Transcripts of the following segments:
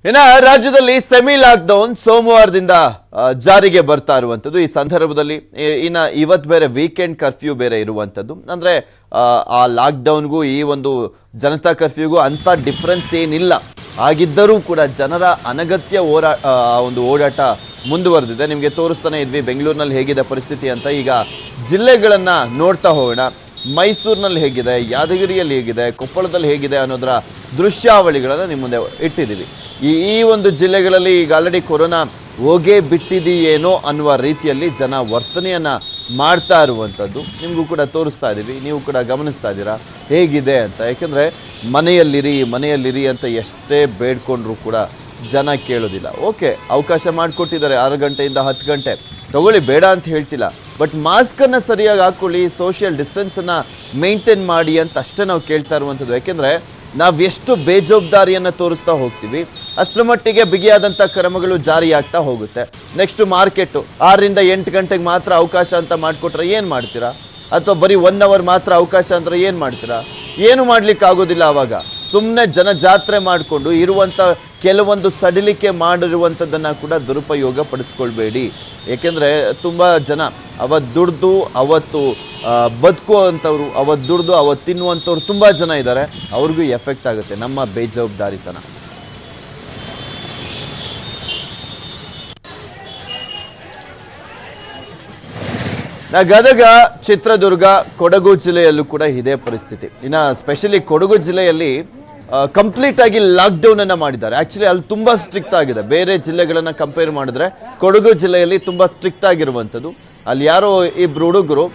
ಇನ್ನ ರಾಜ್ಯದಲ್ಲಿ semi lockdown ಸೋಮವಾರದಿಂದ ಜಾರಿಗೆ ಬರ್ತಾ ಇರುವಂತದ್ದು. ಈ ಸಂದರ್ಭದಲ್ಲಿ ಇನ್ನ ಇವತ್ತು ಬೇರೆ ವೀಕೆಂಡ್ ಕರ್ಫ್ಯೂ ಬೇರೆ ಇರುವಂತದ್ದು. ಅಂದ್ರೆ ಆ ಲಾಕ್ಡೌನ್ಗೂ ಈ ಒಂದು ಜನತಾ ಕರ್ಫ್ಯೂಗೂ ಅಂತ ಡಿಫರೆನ್ಸ್ ಏನಿಲ್ಲ. ಆಗಿದ್ದರೂ ಕೂಡ ಜನರ ಅನಗತ್ಯ ಓಡಾಟ ಮುಂದುವರೆದಿದೆ. ನಿಮಗೆ ತೋರಿಸ್ತಾನೆ ಇದ್ವಿ ಬೆಂಗಳೂರಿನಲ್ಲಿ ಹೇಗಿದೆ ಪರಿಸ್ಥಿತಿ ಅಂತ. ಈಗ ಜಿಲ್ಲೆಗಳನ್ನ ನೋಡ್ತಾ ಹೋಗೋಣ. ಮೈಸೂರಿನಲ್ಲಿ ಹೇಗಿದೆ, ಯಾದಗಿರಿಯಲ್ಲಿ ಹೇಗಿದೆ, ಕೊಪ್ಪಳದಲ್ಲಿ ಹೇಗಿದೆ ಅನ್ನೋದರ ದೃಶ್ಯಾವಳಿಗಳನ್ನು ನಿಮ್ಮ ಮುಂದೆ ಇಟ್ಟಿದ್ದೀವಿ. ಈ ಒಂದು ಜಿಲ್ಲೆಗಳಲ್ಲಿ ಈಗ ಆಲ್ರೆಡಿ ಕೊರೋನಾ ಹೋಗೇ ಬಿಟ್ಟಿದೆಯೇನೋ ಅನ್ನುವ ರೀತಿಯಲ್ಲಿ ಜನ ವರ್ತನೆಯನ್ನು ಮಾಡ್ತಾ ಇರುವಂಥದ್ದು ನಿಮಗೂ ಕೂಡ ತೋರಿಸ್ತಾ ಇದ್ದೀವಿ. ನೀವು ಕೂಡ ಗಮನಿಸ್ತಾ ಇದ್ದೀರಾ ಹೇಗಿದೆ ಅಂತ. ಯಾಕೆಂದರೆ ಮನೆಯಲ್ಲಿರಿ ಅಂತ ಎಷ್ಟೇ ಬೇಡ್ಕೊಂಡ್ರೂ ಕೂಡ ಜನ ಕೇಳೋದಿಲ್ಲ. ಓಕೆ, ಅವಕಾಶ ಮಾಡಿಕೊಟ್ಟಿದ್ದಾರೆ 6 ಗಂಟೆಯಿಂದ 10 ಗಂಟೆ ತಗೊಳ್ಳಿ, ಬೇಡ ಅಂತ ಹೇಳ್ತಿಲ್ಲ. ಬಟ್ ಮಾಸ್ಕನ್ನು ಸರಿಯಾಗಿ ಹಾಕ್ಕೊಳ್ಳಿ, ಸೋಷಿಯಲ್ ಡಿಸ್ಟೆನ್ಸನ್ನು ಮೇಂಟೈನ್ ಮಾಡಿ ಅಂತ ಅಷ್ಟೇ ನಾವು ಕೇಳ್ತಾ ಇರುವಂಥದ್ದು. ಯಾಕೆಂದರೆ ನಾವು ಎಷ್ಟು ಬೇಜವಾಬ್ದಾರಿಯನ್ನು ತೋರಿಸ್ತಾ ಹೋಗ್ತೀವಿ ಅಷ್ಟರ ಮಟ್ಟಿಗೆ ಬಿಗಿಯಾದಂಥ ಕ್ರಮಗಳು ಜಾರಿಯಾಗ್ತಾ ಹೋಗುತ್ತೆ. ನೆಕ್ಸ್ಟ್ ಮಾರ್ಕೆಟು 6ರಿಂದ 8 ಗಂಟೆಗೆ ಮಾತ್ರ ಅವಕಾಶ ಅಂತ ಮಾಡಿಕೊಟ್ರೆ ಏನು ಮಾಡ್ತೀರಾ? ಅಥವಾ ಬರೀ 1 ಅವರ್ ಮಾತ್ರ ಅವಕಾಶ ಅಂದರೆ ಏನು ಮಾಡ್ತೀರಾ? ಏನು ಮಾಡಲಿಕ್ಕಾಗೋದಿಲ್ಲ. ಆವಾಗ ಸುಮ್ಮನೆ ಜನ ಜಾತ್ರೆ ಮಾಡಿಕೊಂಡು ಇರುವಂಥ ಕೆಲವೊಂದು ಸಡಿಲಿಕೆ ಮಾಡಿರುವಂಥದ್ದನ್ನು ಕೂಡ ದುರುಪಯೋಗ ಪಡಿಸ್ಕೊಳ್ಬೇಡಿ. ಏಕೆಂದರೆ ತುಂಬ ಜನ ಅವತ್ತು ದುಡ್ದು ಅವತ್ತು ಬದುಕುವಂಥವ್ರು, ಅವತ್ತು ದುಡ್ದು ಅವತ್ತು ತಿನ್ನುವಂಥವ್ರು ತುಂಬ ಜನ ಇದ್ದಾರೆ. ಅವ್ರಿಗೂ ಎಫೆಕ್ಟ್ ಆಗುತ್ತೆ ನಮ್ಮ ಬೇಜವಾಬ್ದಾರಿತನ. ಗದಗ, ಚಿತ್ರದುರ್ಗ, ಕೊಡಗು ಜಿಲ್ಲೆಯಲ್ಲೂ ಕೂಡ ಇದೇ ಪರಿಸ್ಥಿತಿ. ಇನ್ನು ಸ್ಪೆಷಲಿ ಕೊಡಗು ಜಿಲ್ಲೆಯಲ್ಲಿ ಕಂಪ್ಲೀಟ್ ಆಗಿ ಲಾಕ್ಡೌನ್ ಅನ್ನು ಮಾಡಿದ್ದಾರೆ. ಆಕ್ಚುಲಿ ಅಲ್ಲಿ ತುಂಬಾ ಸ್ಟ್ರಿಕ್ಟ್ ಆಗಿದೆ. ಬೇರೆ ಜಿಲ್ಲೆಗಳನ್ನ ಕಂಪೇರ್ ಮಾಡಿದ್ರೆ ಕೊಡಗು ಜಿಲ್ಲೆಯಲ್ಲಿ ತುಂಬಾ ಸ್ಟ್ರಿಕ್ಟ್ ಆಗಿರುವಂಥದ್ದು. ಅಲ್ಲಿ ಯಾರೋ ಇಬ್ರು ಹುಡುಗರು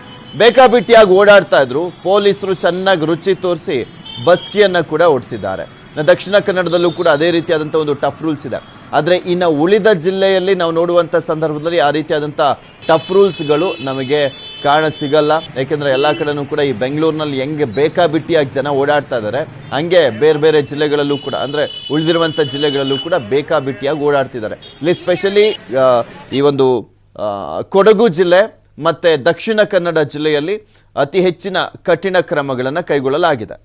ಬೇಕಾಬಿಟ್ಟಿಯಾಗಿ ಓಡಾಡ್ತಾ ಇದ್ರು. ಪೊಲೀಸರು ಚೆನ್ನಾಗಿ ರುಚಿ ತೋರಿಸಿ ಬಸ್ಕಿಯನ್ನ ಕೂಡ ಓಡಿಸಿದ್ದಾರೆ. ದಕ್ಷಿಣ ಕನ್ನಡದಲ್ಲೂ ಕೂಡ ಅದೇ ರೀತಿಯಾದಂಥ ಒಂದು ಟಫ್ ರೂಲ್ಸ್ ಇದೆ. ಆದರೆ ಇನ್ನು ಉಳಿದ ಜಿಲ್ಲೆಯಲ್ಲಿ ನಾವು ನೋಡುವಂಥ ಸಂದರ್ಭದಲ್ಲಿ ಆ ರೀತಿಯಾದಂಥ ಟಫ್ ರೂಲ್ಸ್ಗಳು ನಮಗೆ ಕಾಣ ಸಿಗಲ್ಲ. ಯಾಕೆಂದರೆ ಎಲ್ಲ ಕಡೆನೂ ಕೂಡ ಈ ಬೆಂಗಳೂರಿನಲ್ಲಿ ಹೆಂಗೆ ಬೇಕಾಬಿಟ್ಟಿಯಾಗಿ ಜನ ಓಡಾಡ್ತಾ ಇದ್ದಾರೆ, ಹಂಗೆ ಬೇರೆ ಬೇರೆ ಜಿಲ್ಲೆಗಳಲ್ಲೂ ಕೂಡ, ಅಂದರೆ ಉಳಿದಿರುವಂಥ ಜಿಲ್ಲೆಗಳಲ್ಲೂ ಕೂಡ ಬೇಕಾಬಿಟ್ಟಿಯಾಗಿ ಓಡಾಡ್ತಿದ್ದಾರೆ. ಇಲ್ಲಿ ಸ್ಪೆಷಲಿ ಈ ಒಂದು ಕೊಡಗು ಜಿಲ್ಲೆ ಮತ್ತು ದಕ್ಷಿಣ ಕನ್ನಡ ಜಿಲ್ಲೆಯಲ್ಲಿ ಅತಿ ಹೆಚ್ಚಿನ ಕಠಿಣ ಕ್ರಮಗಳನ್ನು ಕೈಗೊಳ್ಳಲಾಗಿದೆ.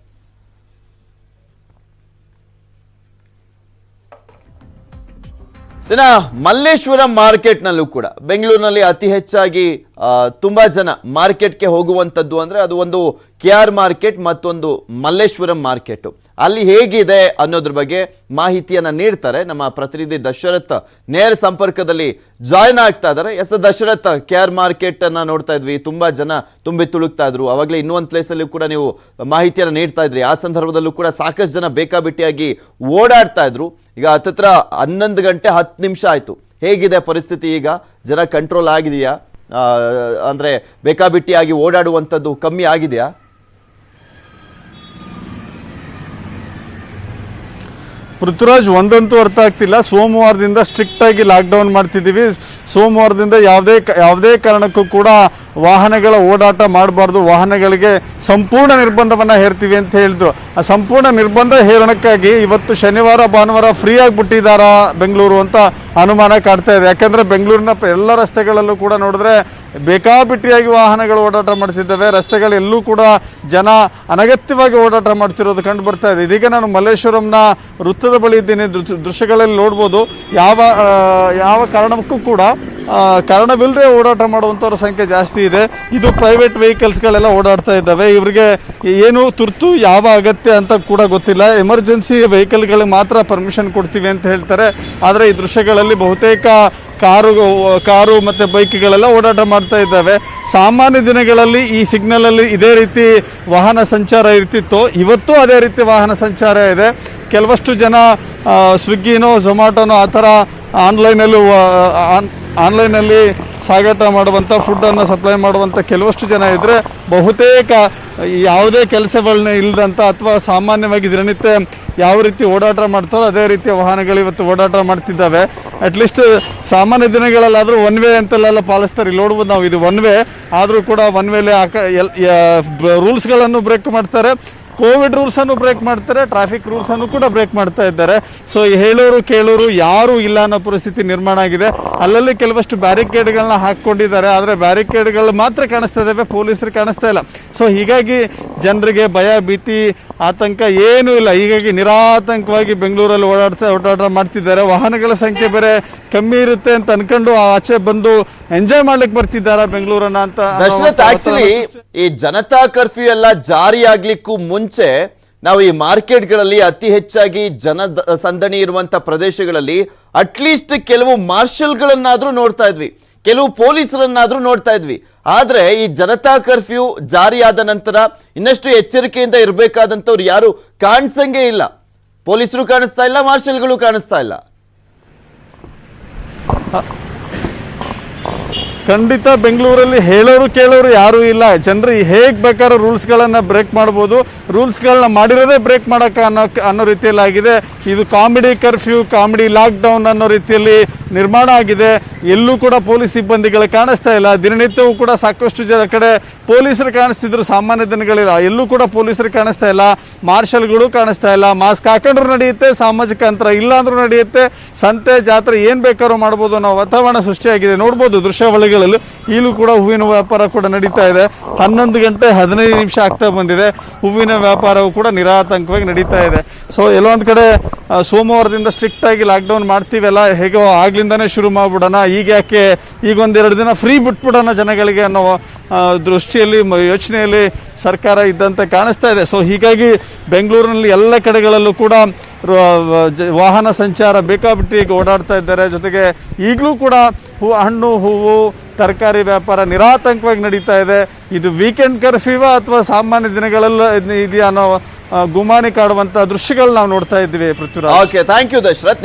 ಮಲ್ಲೇಶ್ವರಂ ಮಾರ್ಕೆಟ್ನಲ್ಲೂ ಕೂಡ ಬೆಂಗಳೂರಿನಲ್ಲಿ ಅತಿ ಹೆಚ್ಚಾಗಿ ತುಂಬಾ ಜನ ಮಾರ್ಕೆಟ್ಗೆ ಹೋಗುವಂಥದ್ದು ಅಂದರೆ ಅದು ಒಂದು KR ಮಾರ್ಕೆಟ್, ಮತ್ತೊಂದು ಮಲ್ಲೇಶ್ವರಂ ಮಾರ್ಕೆಟ್. ಅಲ್ಲಿ ಹೇಗಿದೆ ಅನ್ನೋದ್ರ ಬಗ್ಗೆ ಮಾಹಿತಿಯನ್ನು ನೀಡ್ತಾರೆ ನಮ್ಮ ಪ್ರತಿನಿಧಿ ದಶರಥ್. ನೇರ ಸಂಪರ್ಕದಲ್ಲಿ ಜಾಯ್ನ್ ಆಗ್ತಾ ಇದ್ದಾರೆ. ದಶರಥ್, KR ಮಾರ್ಕೆಟ್ ಅನ್ನ ನೋಡ್ತಾ ಇದ್ವಿ, ತುಂಬಾ ಜನ ತುಂಬಿ ತುಳುಕ್ತಾ ಇದ್ರು. ಅವಾಗಲೇ ಇನ್ನೊಂದು ಪ್ಲೇಸಲ್ಲಿ ಕೂಡ ನೀವು ಮಾಹಿತಿಯನ್ನು ನೀಡ್ತಾ ಇದ್ರಿ. ಆ ಸಂದರ್ಭದಲ್ಲೂ ಕೂಡ ಸಾಕಷ್ಟು ಜನ ಬೇಕಾಬಿಟ್ಟಿಯಾಗಿ ಓಡಾಡ್ತಾ ಇದ್ರು. ಈಗ ಹತ್ತತ್ರ 11 ಗಂಟೆ 10 ನಿಮಿಷ ಆಯಿತು. ಹೇಗಿದೆ ಪರಿಸ್ಥಿತಿ ಈಗ? ಜನ ಕಂಟ್ರೋಲ್ ಆಗಿದೆಯಾ? ಅಂದರೆ ಬೇಕಾಬಿಟ್ಟಿಯಾಗಿ ಓಡಾಡುವಂಥದ್ದು ಕಮ್ಮಿ ಆಗಿದೆಯಾ? ಪೃಥ್ವಿರಾಜ್, ಒಂದಂತೂ ಅರ್ಥ ಆಗ್ತಿಲ್ಲ. ಸೋಮವಾರದಿಂದ ಸ್ಟ್ರಿಕ್ಟ್ ಆಗಿ ಲಾಕ್ಡೌನ್ ಮಾಡ್ತಿದ್ದೀವಿ. ಸೋಮವಾರದಿಂದ ಯಾವುದೇ ಕಾರಣಕ್ಕೂ ಕೂಡ ವಾಹನಗಳ ಓಡಾಟ ಮಾಡಬಾರ್ದು, ವಾಹನಗಳಿಗೆ ಸಂಪೂರ್ಣ ನಿರ್ಬಂಧವನ್ನು ಹೇರ್ತೀವಿ ಅಂತ ಹೇಳಿದ್ರು. ಆ ಸಂಪೂರ್ಣ ನಿರ್ಬಂಧ ಹೇರೋಣಕ್ಕಾಗಿ ಇವತ್ತು ಶನಿವಾರ ಭಾನುವಾರ ಫ್ರೀ ಆಗಿಬಿಟ್ಟಿದ್ದಾರಾ ಬೆಂಗಳೂರು ಅಂತ ಅನುಮಾನ ಕಾಡ್ತಾ ಇದೆ. ಯಾಕಂದರೆ ಬೆಂಗಳೂರಿನ ಎಲ್ಲ ರಸ್ತೆಗಳಲ್ಲೂ ಕೂಡ ನೋಡಿದ್ರೆ ಬೇಕಾಬಿಟ್ಟಿಯಾಗಿ ವಾಹನಗಳು ಓಡಾಟ ಮಾಡ್ತಿದ್ದಾವೆ. ರಸ್ತೆಗಳೆಲ್ಲೂ ಕೂಡ ಜನ ಅನಗತ್ಯವಾಗಿ ಓಡಾಟ ಮಾಡ್ತಿರೋದು ಕಂಡು ಬರ್ತಾ ಇದೆ. ಇದೀಗ ನಾನು ಮಲ್ಲೇಶ್ವರಂನ ವೃತ್ತದ ಬಳಿ ಇದ್ದೀನಿ. ದೃಶ್ಯಗಳಲ್ಲಿ ನೋಡ್ಬೋದು ಯಾವ ಕಾರಣಕ್ಕೂ ಕೂಡ ಕಾರಣವಿಲ್ಲದೆ ಓಡಾಟ ಮಾಡುವಂಥವ್ರ ಸಂಖ್ಯೆ ಜಾಸ್ತಿ ಇದೆ. ಇದು ಪ್ರೈವೇಟ್ ವೆಹಿಕಲ್ಸ್ಗಳೆಲ್ಲ ಓಡಾಡ್ತಾ ಇದ್ದಾವೆ. ಇವರಿಗೆ ಏನು ತುರ್ತು ಯಾವ ಅಗತ್ಯ ಅಂತ ಕೂಡ ಗೊತ್ತಿಲ್ಲ. ಎಮರ್ಜೆನ್ಸಿ ವೆಹಿಕಲ್ಗಳಿಗೆ ಮಾತ್ರ ಪರ್ಮಿಷನ್ ಕೊಡ್ತೀವಿ ಅಂತ ಹೇಳ್ತಾರೆ. ಆದರೆ ಈ ದೃಶ್ಯಗಳಲ್ಲಿ ಬಹುತೇಕ ಕಾರು ಮತ್ತು ಬೈಕ್ಗಳೆಲ್ಲ ಓಡಾಟ ಮಾಡ್ತಾ ಇದ್ದಾವೆ. ಸಾಮಾನ್ಯ ದಿನಗಳಲ್ಲಿ ಈ ಸಿಗ್ನಲಲ್ಲಿ ಇದೇ ರೀತಿ ವಾಹನ ಸಂಚಾರ ಇರ್ತಿತ್ತು. ಇವತ್ತು ಅದೇ ರೀತಿ ವಾಹನ ಸಂಚಾರ ಇದೆ. ಕೆಲವಷ್ಟು ಜನ ಸ್ವಿಗ್ಗಿನೋ ಝೊಮ್ಯಾಟೋನೋ ಆ ಥರ ಆನ್ಲೈನಲ್ಲಿ ಸಾಗಾಟ ಮಾಡುವಂಥ ಫುಡ್ಡನ್ನು ಸಪ್ಲೈ ಮಾಡುವಂಥ ಕೆಲವಷ್ಟು ಜನ ಇದ್ದರೆ, ಬಹುತೇಕ ಯಾವುದೇ ಕೆಲಸಗಳನ್ನ ಇಲ್ಲದಂಥ ಅಥವಾ ಸಾಮಾನ್ಯವಾಗಿ ದಿನನಿತ್ಯ ಯಾವ ರೀತಿ ಓಡಾಟ ಮಾಡ್ತಾರೋ ಅದೇ ರೀತಿಯ ವಾಹನಗಳು ಇವತ್ತು ಓಡಾಟ ಮಾಡ್ತಿದ್ದಾವೆ. ಅಟ್ಲೀಸ್ಟ್ ಸಾಮಾನ್ಯ ದಿನಗಳಲ್ಲಾದರೂ 1 ವೇ ಅಂತೆಲ್ಲ ಪಾಲಿಸ್ತಾರೆ. ಇಲ್ಲಿ ನೋಡ್ಬೋದು ನಾವು, ಇದು 1 ವೇ ಆದರೂ ಕೂಡ 1 ವೇಲೆ ರೂಲ್ಸ್ಗಳನ್ನು ಬ್ರೇಕ್ ಮಾಡ್ತಾರೆ. ಕೋವಿಡ್ ರೂಲ್ಸ್ ಅನ್ನು ಬ್ರೇಕ್ ಮಾಡ್ತಾರೆ, ಟ್ರಾಫಿಕ್ ರೂಲ್ಸ್ ಅನ್ನು ಕೂಡ ಬ್ರೇಕ್ ಮಾಡ್ತಾ ಇದ್ದಾರೆ. ಸೊ ಹೇಳೋರು ಕೇಳೋರು ಯಾರು ಇಲ್ಲ ಅನ್ನೋ ಪರಿಸ್ಥಿತಿ ನಿರ್ಮಾಣ ಆಗಿದೆ. ಅಲ್ಲಲ್ಲಿ ಕೆಲವಷ್ಟು ಬ್ಯಾರಿಕೇಡ್ಗಳನ್ನ ಹಾಕೊಂಡಿದ್ದಾರೆ, ಆದರೆ ಬ್ಯಾರಿಕೇಡ್ಗಳು ಮಾತ್ರ ಕಾಣಿಸ್ತಾ ಇದ್ದಾವೆ, ಪೊಲೀಸರು ಕಾಣಿಸ್ತಾ ಇಲ್ಲ. ಸೊ ಹೀಗಾಗಿ ಜನರಿಗೆ ಭಯ ಭೀತಿ ಆತಂಕ ಏನೂ ಇಲ್ಲ. ಹೀಗಾಗಿ ನಿರಾತಂಕವಾಗಿ ಬೆಂಗಳೂರಲ್ಲಿ ಓಡಾಟ ಮಾಡ್ತಿದ್ದಾರೆ. ವಾಹನಗಳ ಸಂಖ್ಯೆ ಬೇರೆ ಕಮ್ಮಿ ಇರುತ್ತೆ ಅಂತ ಅನ್ಕೊಂಡು ಆಚೆ ಬಂದು ಎಂಜಾಯ್ ಮಾಡ್ಲಿಕ್ಕೆ ಬರ್ತಿದ್ದಾರೆ ಬೆಂಗಳೂರನ್ನ ಅಂತ. ದಶರಥ್, ಆಕ್ಚುಲಿ ಈ ಜನತಾ ಕರ್ಫ್ಯೂ ಎಲ್ಲ ಜಾರಿ ಆಗ್ಲಿಕ್ಕೂ ಮುಂಚೆ ನಾವು ಈ ಮಾರ್ಕೆಟ್ಗಳಲ್ಲಿ ಅತಿ ಹೆಚ್ಚಾಗಿ ಸಂದಣಿ ಇರುವಂತ ಪ್ರದೇಶಗಳಲ್ಲಿ ಅಟ್ಲೀಸ್ಟ್ ಕೆಲವು ಮಾರ್ಷಲ್ಗಳನ್ನಾದ್ರೂ ನೋಡ್ತಾ ಇದ್ವಿ, ಕೆಲವು ಪೊಲೀಸರನ್ನಾದ್ರೂ ನೋಡ್ತಾ ಇದ್ವಿ. ಆದ್ರೆ ಈ ಜನತಾ ಕರ್ಫ್ಯೂ ಜಾರಿಯಾದ ನಂತರ ಇನ್ನಷ್ಟು ಎಚ್ಚರಿಕೆಯಿಂದ ಇರಬೇಕಾದಂಥವ್ರು ಯಾರು ಕಾಣಿಸಂಗೇ ಇಲ್ಲ. ಪೊಲೀಸರು ಕಾಣಿಸ್ತಾ ಇಲ್ಲ, ಮಾರ್ಷಲ್ಗಳು ಕಾಣಿಸ್ತಾ ಇಲ್ಲ. ಖಂಡಿತ ಬೆಂಗಳೂರಲ್ಲಿ ಹೇಳೋರು ಕೇಳೋರು ಯಾರೂ ಇಲ್ಲ. ಜನರು ಹೇಗೆ ಬೇಕಾದ್ರೂ ರೂಲ್ಸ್ಗಳನ್ನು ಬ್ರೇಕ್ ಮಾಡ್ಬೋದು, ರೂಲ್ಸ್ಗಳನ್ನ ಮಾಡಿರೋದೇ ಬ್ರೇಕ್ ಮಾಡೋಕೆ ಅನ್ನೋ ರೀತಿಯಲ್ಲಿ ಆಗಿದೆ. ಇದು ಕಾಮಿಡಿ ಕರ್ಫ್ಯೂ, ಕಾಮಿಡಿ ಲಾಕ್ಡೌನ್ ಅನ್ನೋ ರೀತಿಯಲ್ಲಿ ನಿರ್ಮಾಣ ಆಗಿದೆ. ಎಲ್ಲೂ ಕೂಡ ಪೊಲೀಸ್ ಸಿಬ್ಬಂದಿಗಳು ಕಾಣಿಸ್ತಾ ಇಲ್ಲ. ದಿನನಿತ್ಯವೂ ಕೂಡ ಸಾಕಷ್ಟು ಕಡೆ ಪೊಲೀಸರು ಕಾಣಿಸ್ತಿದ್ರು, ಸಾಮಾನ್ಯ ದಿನಗಳಿಲ್ಲ. ಎಲ್ಲೂ ಕೂಡ ಪೊಲೀಸರು ಕಾಣಿಸ್ತಾ ಇಲ್ಲ, ಮಾರ್ಷಲ್ಗಳು ಕಾಣಿಸ್ತಾ ಇಲ್ಲ. ಮಾಸ್ಕ್ ಹಾಕೊಂಡ್ರು ನಡೆಯುತ್ತೆ, ಸಾಮಾಜಿಕ ಅಂತರ ಇಲ್ಲ ಅಂದ್ರೂ ನಡೆಯುತ್ತೆ, ಸಂತೆ ಜಾತ್ರೆ ಏನು ಬೇಕಾದ್ರೂ ಮಾಡ್ಬೋದು ಅನ್ನೋ ವಾತಾವರಣ ಸೃಷ್ಟಿಯಾಗಿದೆ. ನೋಡ್ಬೋದು ದೃಶ್ಯಾವಳಿಗಳಲ್ಲಿ. ಈಗಲೂ ಕೂಡ ಹೂವಿನ ವ್ಯಾಪಾರ ಕೂಡ ನಡೀತಾ ಇದೆ. 11 ಗಂಟೆ 15 ನಿಮಿಷ ಆಗ್ತಾ ಬಂದಿದೆ. ಹೂವಿನ ವ್ಯಾಪಾರವು ಕೂಡ ನಿರಾತಂಕವಾಗಿ ನಡೀತಾ ಇದೆ. ಸೊ ಎಲ್ಲೊಂದು ಕಡೆ ಸೋಮವಾರದಿಂದ ಸ್ಟ್ರಿಕ್ಟ್ ಆಗಿ ಲಾಕ್ಡೌನ್ ಮಾಡ್ತೀವಲ್ಲ, ಹೇಗೋ ಆಗ್ಲಿಂದಾನೇ ಶುರು ಮಾಡ್ಬಿಡೋಣ, ಈಗ ಯಾಕೆ ಈಗ ಒಂದೆರಡು ದಿನ ಫ್ರೀ ಬಿಟ್ಬಿಡೋಣ ಜನಗಳಿಗೆ ಅನ್ನೋ ದೃಷ್ಟಿಯಲ್ಲಿ ಯೋಚನೆಯಲ್ಲಿ ಸರ್ಕಾರ ಇದ್ದಂತೆ ಕಾಣಿಸ್ತಾ ಇದೆ. ಸೊ ಹೀಗಾಗಿ ಬೆಂಗಳೂರಿನಲ್ಲಿ ಎಲ್ಲ ಕಡೆಗಳಲ್ಲೂ ಕೂಡ ವಾಹನ ಸಂಚಾರ ಬೇಕಾಬಿಟ್ಟಿ ಓಡಾಡ್ತಾ ಇದ್ದಾರೆ. ಜೊತೆಗೆ ಈಗಲೂ ಕೂಡ ಹಣ್ಣು ಹೂವು ತರಕಾರಿ ವ್ಯಾಪಾರ ನಿರಾತಂಕವಾಗಿ ನಡೀತಾ ಇದೆ. ಇದು ವೀಕೆಂಡ್ ಕರ್ಫ್ಯೂವಾ ಅಥವಾ ಸಾಮಾನ್ಯ ದಿನಗಳೆಲ್ಲ ಇದೆಯಾ ಅನ್ನೋ ಗುಮಾನಿ ಕಾಡುವಂಥ ದೃಶ್ಯಗಳು ನಾವು ನೋಡ್ತಾ ಇದ್ದೀವಿ. Prithviraj. Okay, thank you Dashrath.